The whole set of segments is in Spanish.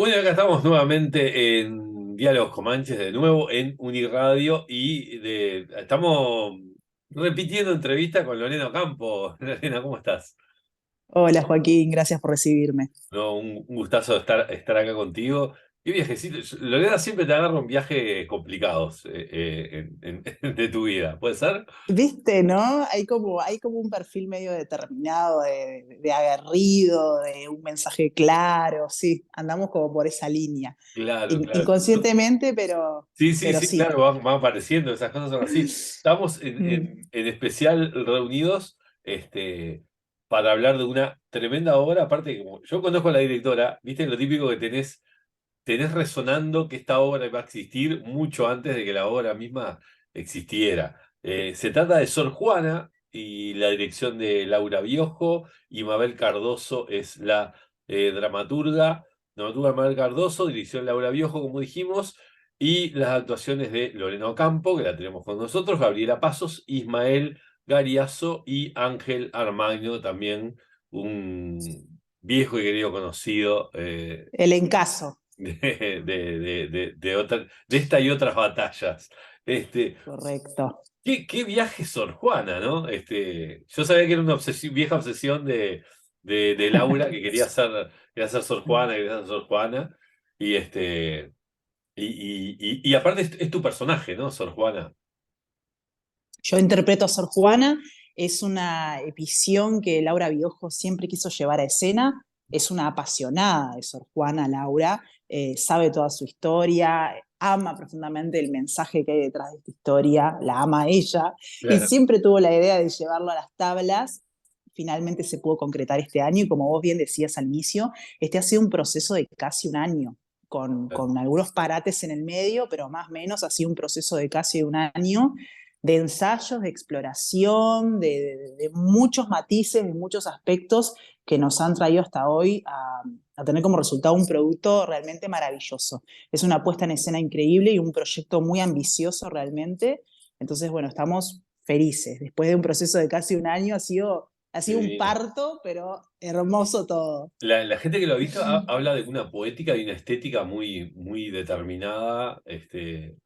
Bueno, acá estamos nuevamente en Diálogos Comanches, de nuevo en Uniradio, y estamos repitiendo entrevista con Lorena Ocampo. Lorena, ¿cómo estás? Hola Joaquín, gracias por recibirme. No, un gustazo estar acá contigo. Qué viajecito. Lorena siempre te agarra en viajes complicados de tu vida, ¿puede ser? Viste, ¿no? Hay como un perfil medio determinado, de aguerrido, de un mensaje claro, sí, andamos como por esa línea. Claro, claro. Inconscientemente, pero, Sí, sí, pero sí, sí. claro, van apareciendo, esas cosas son así. Estamos Mm. en especial reunidos para hablar de una tremenda obra, aparte que como yo conozco a la directora, viste lo típico que tenés resonando que esta obra va a existir mucho antes de que la obra misma existiera. Se trata de Sor Juana y la dirección de Laura Biojo y Mabel Cardoso es la dramaturga Mabel Cardoso, dirección Laura Biojo, como dijimos, y las actuaciones de Lorena Ocampo, que la tenemos con nosotros, Gabriela Pasos, Ismael Gariazo y Ángel Armaño, también un viejo y querido conocido. El encaso, De esta y otras batallas. Este, correcto. qué viaje Sor Juana, ¿no? Yo sabía que era una vieja obsesión de Laura que quería ser Sor Juana, quería ser Sor Juana. Y, y aparte es tu personaje, ¿no? Sor Juana. Yo interpreto a Sor Juana, es una visión que Laura Biojo siempre quiso llevar a escena, es una apasionada de Sor Juana Laura, sabe toda su historia, ama profundamente el mensaje que hay detrás de esta historia, la ama a ella, y Claro. siempre tuvo la idea de llevarlo a las tablas. Finalmente se pudo concretar este año y como vos bien decías al inicio, este ha sido un proceso de casi un año, con algunos parates en el medio, pero más o menos ha sido un proceso de casi un año de ensayos, de exploración, de muchos matices, de muchos aspectos que nos han traído hasta hoy a tener como resultado un producto realmente maravilloso. Es una puesta en escena increíble y un proyecto muy ambicioso realmente. Entonces, bueno, estamos felices. Después de un proceso de casi un año ha sido un Divino. parto, pero hermoso todo. La gente que lo ha visto habla de una poética y una estética muy, muy determinada,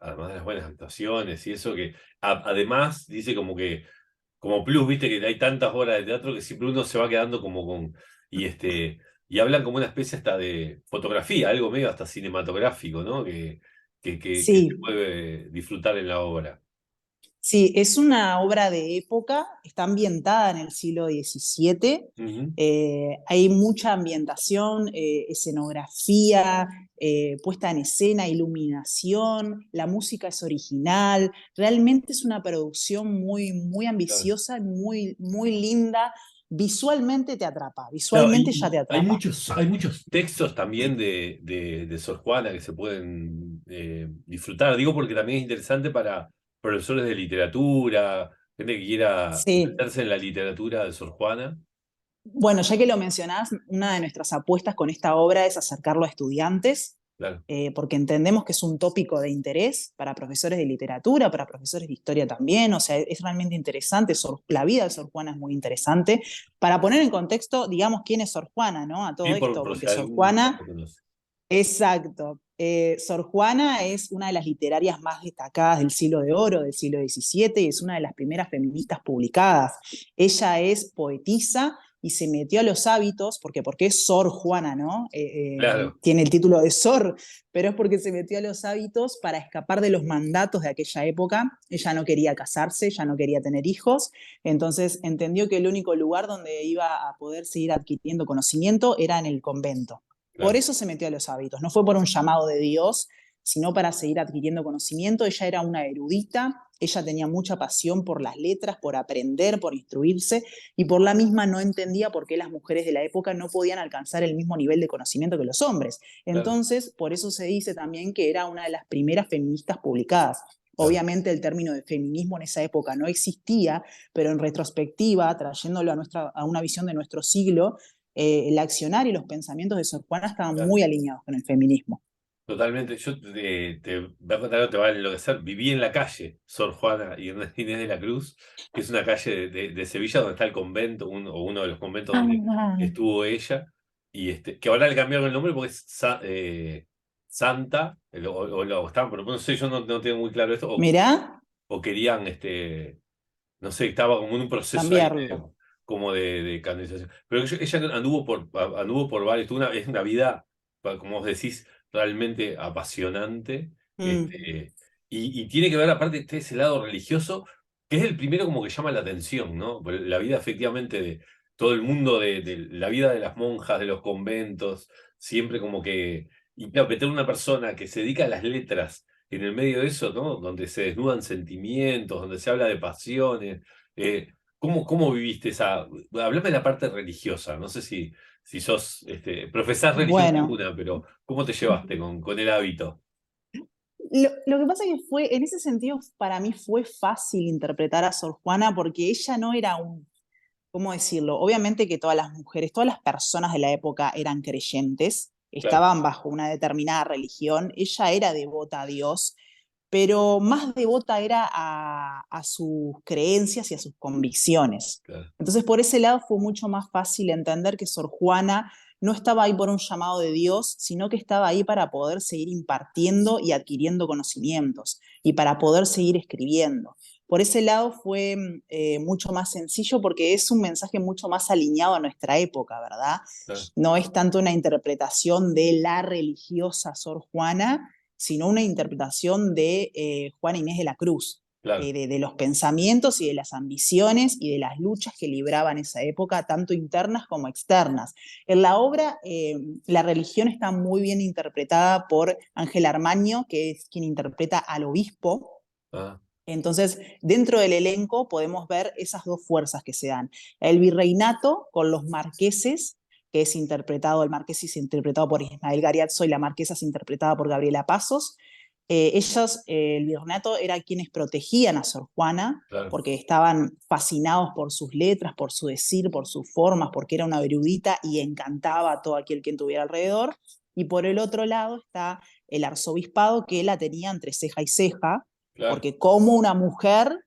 además de las buenas actuaciones y eso que además dice como plus, viste que hay tantas obras de teatro que siempre uno se va quedando como con, y y hablan como una especie hasta de fotografía, algo medio hasta cinematográfico, ¿no? Que se Sí, puede disfrutar en la obra. sí, es una obra de época, está ambientada en el siglo XVII, Ujú, hay mucha ambientación, escenografía, puesta en escena, iluminación, la música es original, realmente es una producción muy, muy claro. ambiciosa, muy, muy linda, visualmente te atrapa, Claro, visualmente ya te atrapa. hay muchos textos también de Sor Juana que se pueden disfrutar. Digo porque también es interesante para profesores de literatura, gente que quiera Sí, meterse en la literatura de Sor Juana. bueno, ya que lo mencionás, una de nuestras apuestas con esta obra es acercarlo a estudiantes, Claro, porque entendemos que es un tópico de interés para profesores de literatura, para profesores de historia también, o sea, es realmente interesante, la vida de Sor Juana es muy interesante. Para poner en contexto, digamos, quién es Sor Juana, ¿no? A sí, todo esto, por si porque Sor alguno no Juana, lo conoce. exacto, Sor Juana es una de las literarias más destacadas del siglo de oro, del siglo XVII, y es una de las primeras feministas publicadas. Ella es poetisa y se metió a los hábitos, porque es Sor Juana, ¿no? Claro, Tiene el título de Sor, pero es porque se metió a los hábitos para escapar de los mandatos de aquella época. Ella no quería casarse, ya no quería tener hijos, entonces entendió que el único lugar donde iba a poder seguir adquiriendo conocimiento era en el convento. Por claro. eso se metió a los hábitos, no fue por un llamado de Dios, sino para seguir adquiriendo conocimiento. Ella era una erudita, ella tenía mucha pasión por las letras, por aprender, por instruirse, y por la misma no entendía por qué las mujeres de la época no podían alcanzar el mismo nivel de conocimiento que los hombres. Claro, Entonces, por eso se dice también que era una de las primeras feministas publicadas. claro. Obviamente el término de feminismo en esa época no existía, pero en retrospectiva, trayéndolo a una visión de nuestro siglo, el accionar y los pensamientos de Sor Juana estaban Claro. muy alineados con el feminismo. Totalmente. Yo te voy a contar algo, te va a enloquecer. Viví en la calle Sor Juana y Inés de la Cruz, que es una calle de Sevilla donde está el convento, o uno de los conventos donde Ah, estuvo ella. que ahora le cambiaron el nombre porque es Santa, o estaban, pero no sé, yo no tengo muy claro esto, Mirá, o querían, no sé, estaba como en un proceso ahí cambiarlo. como de canonización. Pero ella anduvo por varios, es una vida, como vos decís, realmente apasionante, Mm, y tiene que ver aparte ese lado religioso, que es el primero como que llama la atención, ¿no? Porque la vida efectivamente de todo el mundo, de la vida de las monjas, de los conventos, siempre como que, y claro, meter una persona que se dedica a las letras en el medio de eso, ¿no? Donde se desnudan sentimientos, donde se habla de pasiones. ¿Cómo viviste esa? Hablame de la parte religiosa, no sé si sos, profesás religión bueno, ninguna, pero ¿cómo te llevaste con el hábito? lo que pasa es que fue, en ese sentido, para mí fue fácil interpretar a Sor Juana porque ella no era un, ¿cómo decirlo? Obviamente que todas las mujeres, todas las personas de la época eran creyentes, Claro, estaban bajo una determinada religión, ella era devota a Dios, pero más devota era a sus creencias y a sus convicciones. claro, Entonces, por ese lado fue mucho más fácil entender que Sor Juana no estaba ahí por un llamado de Dios, sino que estaba ahí para poder seguir impartiendo y adquiriendo conocimientos y para poder seguir escribiendo. Por ese lado fue mucho más sencillo porque es un mensaje mucho más alineado a nuestra época, ¿verdad? claro, No es tanto una interpretación de la religiosa Sor Juana, sino una interpretación de Juana Inés de la Cruz, claro. de los pensamientos y de las ambiciones y de las luchas que libraban esa época, tanto internas como externas. En la obra, la religión está muy bien interpretada por Ángel Armaño, que es quien interpreta al obispo. Ah, Entonces, dentro del elenco podemos ver esas dos fuerzas que se dan. El virreinato con los marqueses, que es interpretado, el marqués es interpretado por Ismael Gariazzo y la marquesa es interpretada por Gabriela Pasos. Ellos, el virreinato, era quienes protegían a Sor Juana claro, porque estaban fascinados por sus letras, por su decir, por sus formas, porque era una erudita y encantaba a todo aquel que tuviera alrededor. Y por el otro lado está el arzobispado que la tenía entre ceja y ceja, claro. porque como una mujer,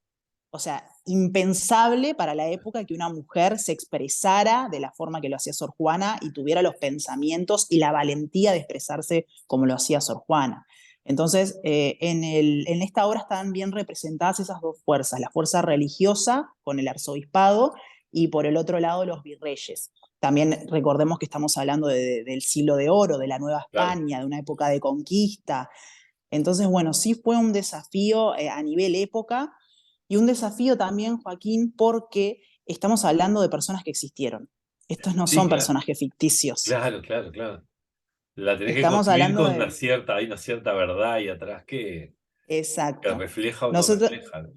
o sea, impensable para la época que una mujer se expresara de la forma que lo hacía Sor Juana y tuviera los pensamientos y la valentía de expresarse como lo hacía Sor Juana. Entonces, en esta obra están bien representadas esas dos fuerzas, la fuerza religiosa con el arzobispado y por el otro lado los virreyes. También recordemos que estamos hablando del siglo de oro, de la Nueva Claro. España, de una época de conquista, entonces, bueno, sí fue un desafío a nivel época y un desafío también, Joaquín, porque estamos hablando de personas que existieron. Estos no Sí, son claro, personajes ficticios. claro, claro, claro. La tenés que Estamos construir hablando con de... hay una cierta verdad ahí atrás que Exacto. refleja o no Nosotros, refleja.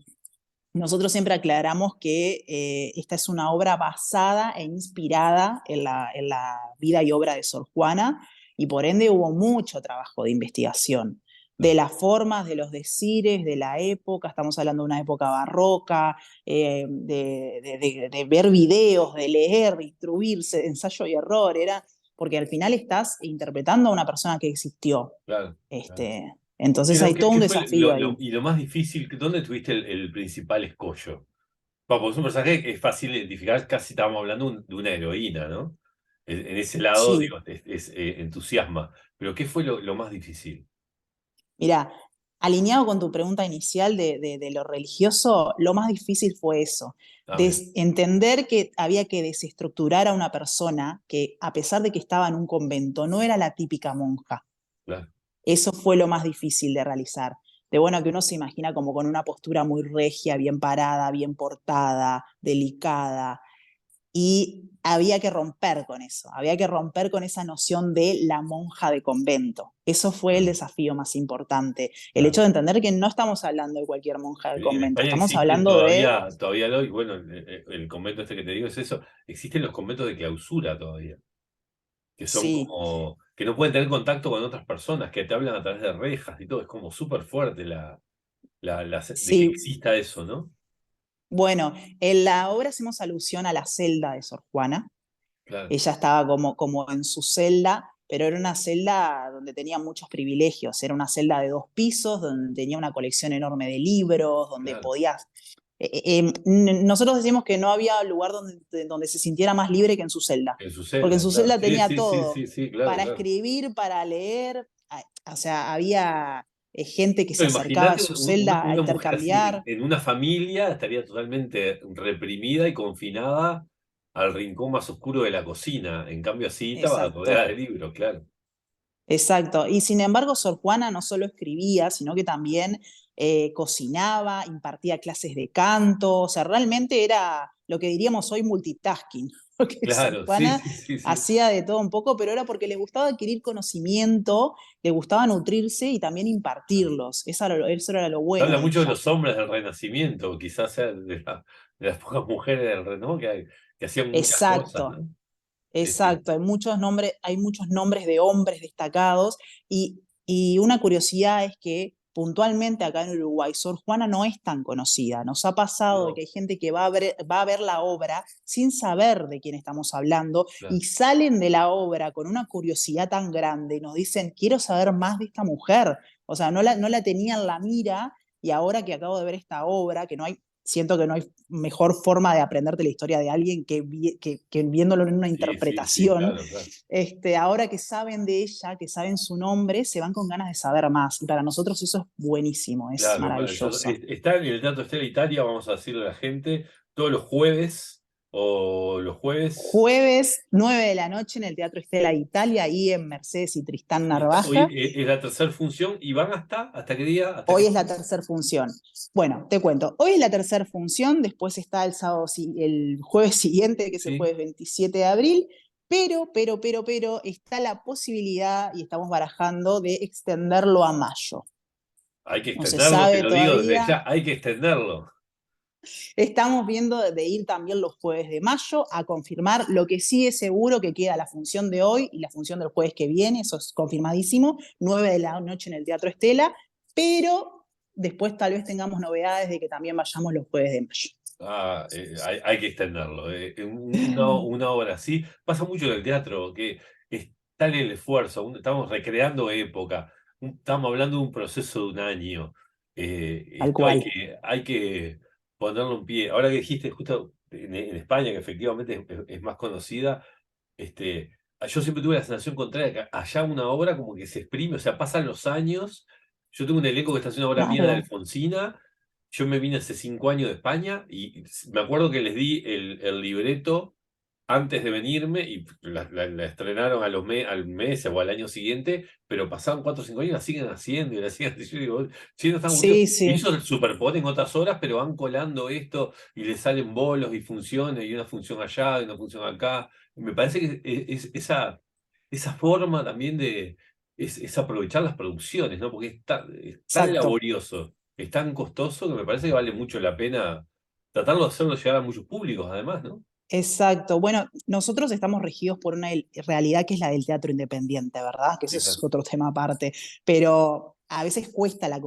nosotros siempre aclaramos que esta es una obra basada e inspirada en la vida y obra de Sor Juana y por ende hubo mucho trabajo de investigación de Claro. las formas, de los decires, de la época, estamos hablando de una época barroca, de ver videos, de leer, de instruirse, de ensayo y error, era porque al final estás interpretando a una persona que existió. Claro, claro. Entonces hay todo un ¿Qué fue desafío ahí. y lo más difícil? ¿Dónde tuviste el principal escollo? Porque es un personaje que es fácil de identificar, casi estábamos hablando de una heroína, ¿no? En ese lado, Sí, digo, entusiasma. Pero ¿qué fue lo más difícil? mira, alineado con tu pregunta inicial de lo religioso, lo más difícil fue eso, Ah, bien, entender que había que desestructurar a una persona que, a pesar de que estaba en un convento, no era la típica monja. claro. Eso fue lo más difícil de realizar. De bueno, que uno se imagina como con una postura muy regia, bien parada, bien portada, delicada, y había que romper con eso, había que romper con esa noción de la monja de convento. Eso fue el Claro, desafío más importante, el hecho claro. de entender que no estamos hablando de cualquier monja de En convento, España estamos existen hablando de, todavía hoy, bueno, el convento este que te digo es eso, existen los conventos de clausura todavía, que son sí, como, que no pueden tener contacto con otras personas, que te hablan a través de rejas y todo, es como súper fuerte de que sí. exista eso, ¿no? Bueno, en la obra hacemos alusión a la celda de Sor Juana. Claro, Ella estaba como en su celda, pero era una celda donde tenía muchos privilegios. Era una celda de 2 pisos, donde tenía una colección enorme de libros, donde claro, podías nosotros decimos que no había lugar donde se sintiera más libre que en su celda, En su porque en celda, su claro. celda Sí, tenía sí, sí, todo, sí, sí, claro, para claro. escribir, para leer, o sea, había gente que se Pero acercaba a imagínate su celda a una mujer así intercambiar. en una familia estaría totalmente reprimida y confinada al rincón más oscuro de la cocina. En cambio, así estaba rodeada Exacto. de libros, claro. Exacto, y sin embargo Sor Juana no solo escribía, sino que también cocinaba, impartía clases de canto, o sea, realmente era lo que diríamos hoy multitasking, porque Sor Claro, sí, Juana sí, sí, sí. hacía de todo un poco, pero era porque le gustaba adquirir conocimiento, le gustaba nutrirse y también impartirlos, eso era lo Se bueno habla de mucho de ella. los hombres del Renacimiento, quizás sea de las pocas mujeres del Renacimiento que hacían muchas cosas, Exacto. ¿no? Sí, sí. Exacto, hay muchos nombres de hombres destacados y una curiosidad es que puntualmente acá en Uruguay Sor Juana no es tan conocida. Nos ha pasado de que No, hay gente que va a ver la obra sin saber de quién estamos hablando y claro. salen de la obra con una curiosidad tan grande y nos dicen, quiero saber más de esta mujer. O sea, no la tenía en la mira y ahora que acabo de ver esta obra, que no hay siento que no hay mejor forma de aprenderte la historia de alguien que viéndolo en una Sí, sí, sí, interpretación. claro, claro. Ahora que saben de ella, que saben su nombre, se van con ganas de saber más. Y para nosotros eso es buenísimo, es Claro, es maravilloso. maravilloso. Está en el Teatro Estela Italia, vamos a decirle a la gente, todos los jueves o los jueves. Jueves, 9 de la noche en el Teatro Estela Italia, ahí en Mercedes y Tristán Y hoy Narvaja. es la tercera función y van ¿hasta qué día? ¿Hasta qué Hoy es la fecha? tercera función. Bueno, te cuento. Hoy es la tercera función, después está el sábado, el jueves siguiente, que es el Sí, jueves 27 de abril, pero, está la posibilidad, y estamos barajando, de extenderlo a mayo. hay que No se extenderlo, te sabe lo digo desde todavía. ya, hay que extenderlo. Estamos viendo de ir también los jueves de mayo a confirmar. Lo que sí es seguro que queda la función de hoy y la función del jueves que viene, eso es confirmadísimo, 9 de la noche en el Teatro Estela, pero después tal vez tengamos novedades de que también vayamos los jueves de mayo. Hay que extenderlo. Una obra así. Pasa mucho en el teatro, que es tal el esfuerzo. Estamos recreando época. Estamos hablando de un proceso de un año. Tal Esto cual. hay que ponerlo en pie. Ahora que dijiste justo en España, que efectivamente es más conocida, yo siempre tuve la sensación contraria, que allá una obra como que se exprime, o sea, pasan los años. Yo tengo un elenco que está haciendo una obra mía de Claro. Alfonsina. Yo me vine hace 5 años de España y me acuerdo que les di el libreto antes de venirme y la estrenaron al mes o al año siguiente, pero pasaron 4 o 5 años y la siguen haciendo y la siguen haciendo. Yo digo, "Che, no están aburridos". Sí, Y sí. ellos superponen otras horas, pero van colando esto y les salen bolos y funciones y una función allá y una función acá. Me parece que esa forma también es aprovechar las producciones, ¿no? Porque es tan Exacto. laborioso, es tan costoso que me parece que vale mucho la pena tratarlo de hacerlo llegar a muchos públicos, además, ¿no? Exacto. Bueno, nosotros estamos regidos por una realidad que es la del teatro independiente, ¿verdad? Que ese Sí, es claro. otro tema aparte. Pero a veces cuesta la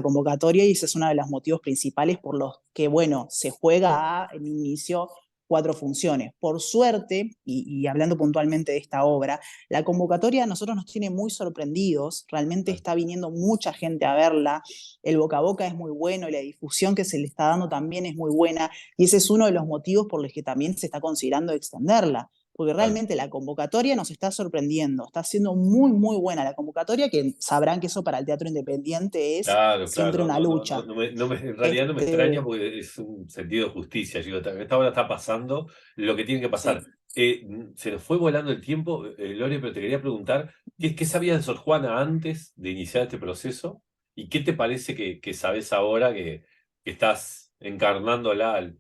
convocatoria y ese es uno de los motivos principales por los que, bueno, se juega en inicio 4 funciones. Por suerte, y hablando puntualmente de esta obra, la convocatoria a nosotros nos tiene muy sorprendidos. Realmente Claro. está viniendo mucha gente a verla. El boca a boca es muy bueno y la difusión que se le está dando también es muy buena. Y ese es uno de los motivos por los que también se está considerando extenderla, porque Claro. realmente la convocatoria nos está sorprendiendo, está siendo muy, muy buena la convocatoria, que sabrán que eso para el teatro independiente es Claro, siempre claro, una no, no, no, lucha. no en realidad no me extraña Este, porque es un sentido de justicia. Digo, esta hora está pasando lo que tiene que pasar. sí. Se nos fue volando el tiempo, Lore, pero te quería preguntar, ¿qué sabías de Sor Juana antes de iniciar este proceso? ¿Y qué te parece que sabes ahora que estás encarnándola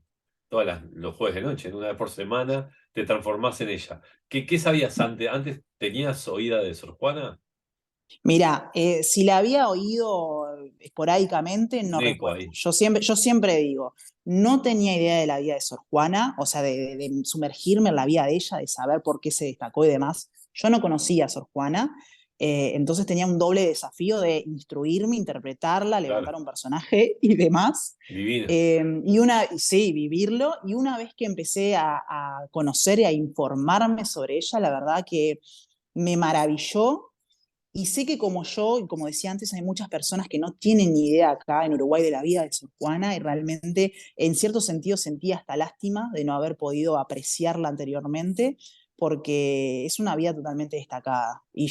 todos los jueves de noche, en una vez por semana, te transformás en ella? ¿Qué sabías antes? ¿Antes tenías oída de Sor Juana? Mira, si la había oído esporádicamente, Un no eco recuerdo. ahí. Yo siempre digo, no tenía idea de la vida de Sor Juana, o sea, de sumergirme en la vida de ella, de saber por qué se destacó y demás. Yo no conocía a Sor Juana, entonces tenía un doble desafío de instruirme, interpretarla, Claro, levantar un personaje y demás. divino. Sí, vivirlo. Y una vez que empecé a conocer y a informarme sobre ella, la verdad que me maravilló Y sé que como yo, y como decía antes, hay muchas personas que no tienen ni idea acá en Uruguay de la vida de Sor Juana y realmente en cierto sentido sentía hasta lástima de no haber podido apreciarla anteriormente porque es una vida totalmente destacada y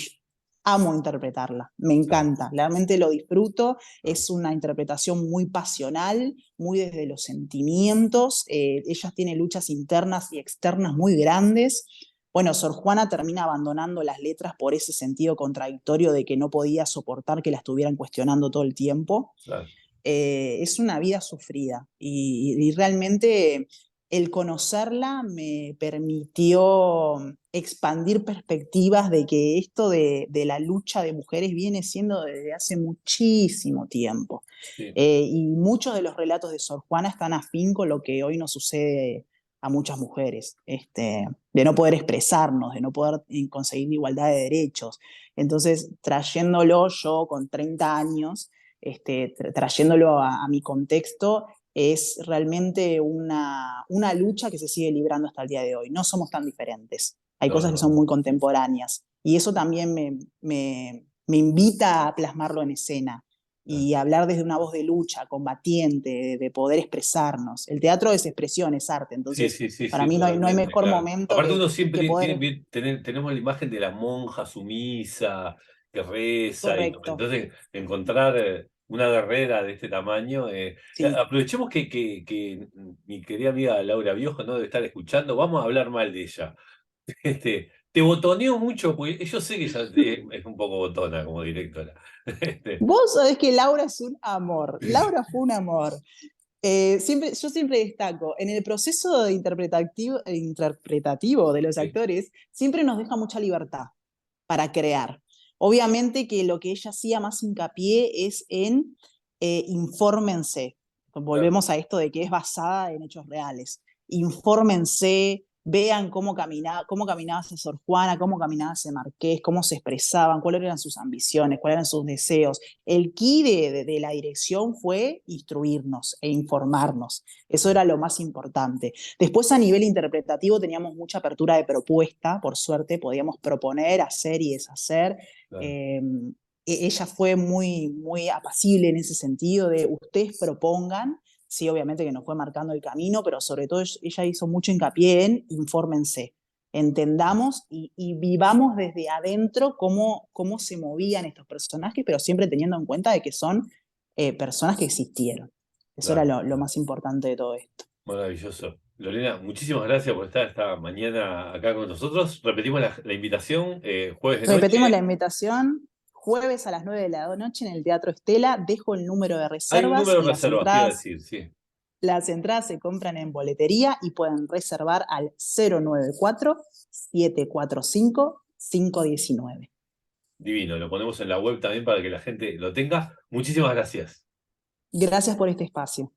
amo interpretarla, me Claro, encanta, realmente lo disfruto, es una interpretación muy pasional, muy desde los sentimientos, ella tiene luchas internas y externas muy grandes. Bueno, Sor Juana termina abandonando las letras por ese sentido contradictorio de que no podía soportar que la estuvieran cuestionando todo el tiempo. claro. Es una vida sufrida y realmente el conocerla me permitió expandir perspectivas de que esto de la lucha de mujeres viene siendo desde hace muchísimo tiempo. Sí, Y muchos de los relatos de Sor Juana están afín con lo que hoy nos sucede a muchas mujeres, de no poder expresarnos, de no poder conseguir igualdad de derechos. Entonces, trayéndolo yo con 30 años, trayéndolo a mi contexto, es realmente una lucha que se sigue librando hasta el día de hoy. No somos tan diferentes. Hay no, cosas que son no. muy contemporáneas. Y eso también me invita a plasmarlo en escena Claro. y hablar desde una voz de lucha, combatiente, de poder expresarnos. El teatro es expresión, es arte. Sí, Entonces, sí, sí, para sí, mí no hay totalmente, mejor claro. momento Aparte uno que siempre poder... tenemos la imagen de la monja sumisa que reza, y Correcto, entonces encontrar una guerrera de este tamaño. sí. Aprovechemos que mi querida amiga Laura Biojo no debe estar escuchando, vamos a hablar mal de ella. Te botoneo mucho, porque yo sé que ella es un poco botona como directora. Este, Vos sabés que Laura es un amor. Laura fue un amor. Yo siempre destaco, en el proceso interpretativo de los sí, actores, siempre nos deja mucha libertad para crear. Obviamente que lo que ella hacía más hincapié es en infórmense. claro, Volvemos a esto de que es basada en hechos reales. Infórmense, vean cómo caminaba esa Sor Juana, cómo caminaba ese marqués, cómo se expresaban, cuáles eran sus ambiciones, cuáles eran sus deseos. El key de la dirección fue instruirnos e informarnos. Eso era lo más importante. Después, a nivel interpretativo, teníamos mucha apertura de propuesta, por suerte, podíamos proponer, hacer y deshacer. claro, Eh, Ella fue muy apacible en ese sentido de ustedes propongan, sí, obviamente que nos fue marcando el camino, pero sobre todo ella hizo mucho hincapié en infórmense, entendamos y vivamos desde adentro cómo se movían estos personajes, pero siempre teniendo en cuenta de que son personas que existieron. Eso era claro. lo más importante de todo esto. Maravilloso. Lorena, muchísimas gracias por estar esta mañana acá con nosotros. Repetimos la invitación, jueves de Repetimos noche. la invitación, jueves a las 9 de la noche en el Teatro Estela. Dejo el número de Hay un reservas. número de reservas, te iba a decir, sí. Las entradas se compran en boletería y pueden reservar al 094-745-519. Divino, lo ponemos en la web también para que la gente lo tenga. Muchísimas gracias. Gracias por este espacio.